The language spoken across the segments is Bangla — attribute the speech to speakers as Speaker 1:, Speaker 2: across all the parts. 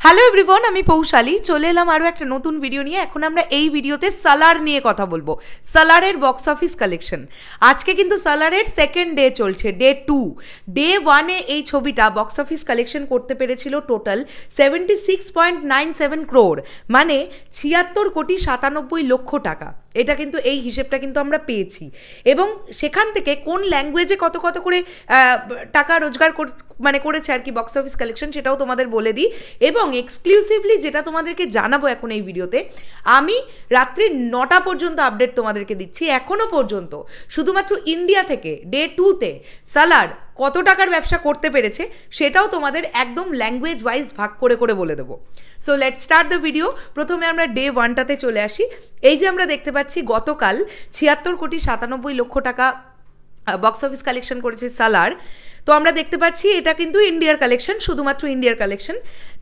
Speaker 1: হ্যালো এভরিওয়ান, আমি পৌশালী চলে এলাম আরও একটা নতুন ভিডিও নিয়ে। এখন আমরা এই ভিডিওতে সালার নিয়ে কথা বলবো, সালারের বক্স অফিস কালেকশন। আজকে কিন্তু সালারের সেকেন্ড ডে চলছে, ডে 2। ডে 1-এ এই ছবিটা বক্স অফিস কালেকশন করতে পেরেছিল টোটাল 76.97 ক্রোড়, মানে 76,97,00,000 টাকা। এটা কিন্তু এই হিসেবটা কিন্তু আমরা পেয়েছি, এবং সেখান থেকে কোন ল্যাঙ্গুয়েজে কত কত করে টাকা রোজগার করেছে আর কি বক্স অফিস কালেকশন, সেটাও তোমাদের বলে দিই। এবং এক্সক্লুসিভলি যেটা তোমাদেরকে জানাবো এখন এই ভিডিওতে, আমি রাত্রি 9টা পর্যন্ত আপডেট তোমাদেরকে দিচ্ছি। এখনও পর্যন্ত শুধুমাত্র ইন্ডিয়া থেকে ডে 2-তে সালার কত টাকার ব্যবসা করতে পেরেছে সেটাও তোমাদের একদম ল্যাঙ্গুয়েজ ওয়াইজ ভাগ করে করে বলে দেবো। So let's start the video. প্রথমে আমরা ডে 1টাতে চলে আসি। এই যে আমরা দেখতে পাচ্ছি গতকাল 76,97,00,000 টাকা বক্স অফিস কালেকশন করেছে সালার। তো আমরা দেখতে পাচ্ছি এটা কিন্তু ইন্ডিয়ার কালেকশন, শুধুমাত্র ইন্ডিয়ার কালেকশন।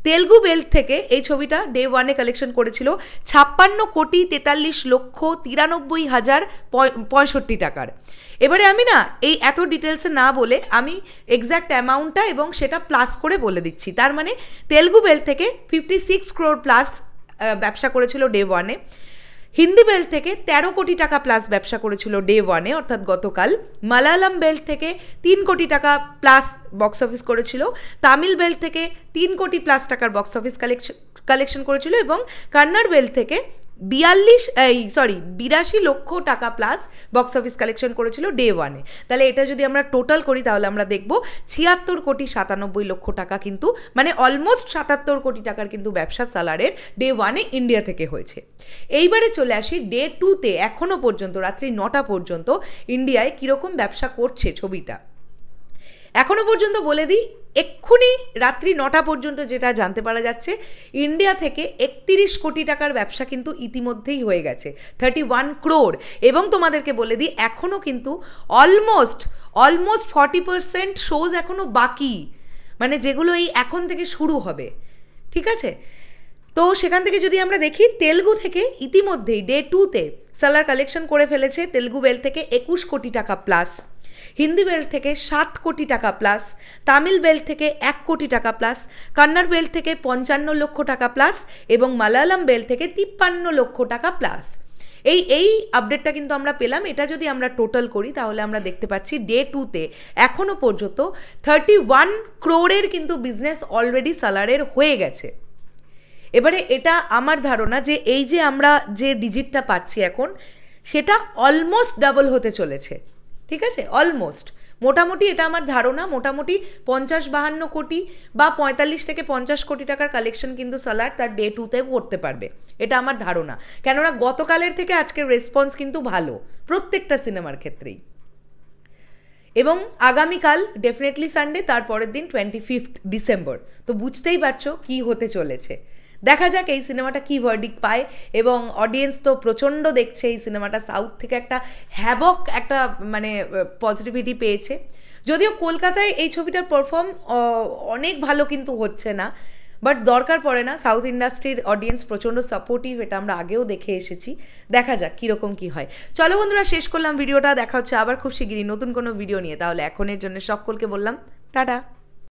Speaker 1: তেলুগু বেল্ট থেকে এই ছবিটা ডে 1-এ কালেকশন করেছিল 56,43,93,065 টাকার। এবারে আমি না এই এত ডিটেলসে না বলে আমি এক্স্যাক্ট অ্যামাউন্টটা এবং সেটা প্লাস করে বলে দিচ্ছি। তার মানে তেলুগু বেল্ট থেকে 56 ক্রোড় প্লাস ব্যবসা করেছিল ডে 1-এ। হিন্দি বেল্ট থেকে 13 কোটি টাকা প্লাস ব্যবসা করেছিল ডে 1-এ, অর্থাৎ গতকাল। মালায়ালাম বেল্ট থেকে 3 কোটি টাকা প্লাস বক্স অফিস করেছিল। তামিল বেল্ট থেকে 3 কোটি প্লাস টাকার বক্স অফিস কালেকশন করেছিল, এবং কন্নড় বেল্ট থেকে 82 লক্ষ টাকা প্লাস বক্স অফিস কালেকশন করেছিল ডে 1-এ। তাহলে এটা যদি আমরা টোটাল করি তাহলে আমরা দেখব 76,97,00,000 টাকা, কিন্তু মানে অলমোস্ট 77 কোটি টাকার কিন্তু ব্যবসা সালারের ডে 1-এ ইন্ডিয়া থেকে হয়েছে। এইবারে চলে আসি ডে 2-তে। এখনও পর্যন্ত রাত্রি 9টা পর্যন্ত ইন্ডিয়ায় কীরকম ব্যবসা করছে ছবিটা এখনও পর্যন্ত বলে দিই। এক্ষুনি রাত্রি 9টা পর্যন্ত যেটা জানতে পারা যাচ্ছে, ইন্ডিয়া থেকে 31 কোটি টাকার ব্যবসা কিন্তু ইতিমধ্যেই হয়ে গেছে, 31 ক্রোড়। এবং তোমাদেরকে বলে দিই এখনও কিন্তু অলমোস্ট 40% শোজ এখনও বাকি, মানে যেগুলো এই এখন থেকে শুরু হবে, ঠিক আছে? তো সেখান থেকে যদি আমরা দেখি, তেলুগু থেকে ইতিমধ্যেই ডে 2-তে সালার কালেকশন করে ফেলেছে তেলুগু বেল্ট থেকে 21 কোটি টাকা প্লাস, হিন্দি বেল্ট থেকে 7 কোটি টাকা প্লাস, তামিল বেল্ট থেকে 1 কোটি টাকা প্লাস, কন্নড় বেল্ট থেকে 55 লক্ষ টাকা প্লাস, এবং মালায়ালাম বেল্ট থেকে 53 লক্ষ টাকা প্লাস। এই আপডেটটা কিন্তু আমরা পেলাম। এটা যদি আমরা টোটাল করি তাহলে আমরা দেখতে পাচ্ছি ডে 2-তে এখনও পর্যন্ত 31 ক্রোড়ের কিন্তু বিজনেস অলরেডি সালারের হয়ে গেছে। এবারে এটা আমার ধারণা যে এই যে আমরা যে ডিজিটটা পাচ্ছি এখন, সেটা অলমোস্ট ডাবল হতে চলেছে, ঠিক আছে? অলমোস্ট, মোটামুটি এটা আমার ধারণা, মোটামুটি 50-52 কোটি বা 45 থেকে 50 কোটি টাকার কালেকশন কিন্তু সালার তার ডে 2-তে করতে পারবে, এটা আমার ধারণা। কেননা গতকালের থেকে আজকের রেসপন্স কিন্তু ভালো প্রত্যেকটা সিনেমার ক্ষেত্রেই। এবং আগামীকাল ডেফিনেটলি সানডে, তারপরের দিন 25 ডিসেম্বর। তো বুঝতেই পারছো কি হতে চলেছে। দেখা যাক এই সিনেমাটা কি ভার্ডিক্ট পায়। এবং অডিয়েন্স তো প্রচণ্ড দেখছে এই সিনেমাটা, সাউথ থেকে একটা হ্যাভক একটা মানে পজিটিভিটি পেয়েছে। যদিও কলকাতায় এই ছবিটার পারফর্ম অনেক ভালো কিন্তু হচ্ছে না, বাট দরকার পড়ে না, সাউথ ইন্ডাস্ট্রির অডিয়েন্স প্রচণ্ড সাপোর্টিভ, এটা আমরা আগেও দেখে এসেছি। দেখা যাক কীরকম কী হয়। চলো বন্ধুরা, শেষ করলাম ভিডিওটা। দেখা হচ্ছে আবার খুব শিগগিরই নতুন কোনো ভিডিও নিয়ে। তাহলে এখনের জন্য সকলকে বললাম টাটা।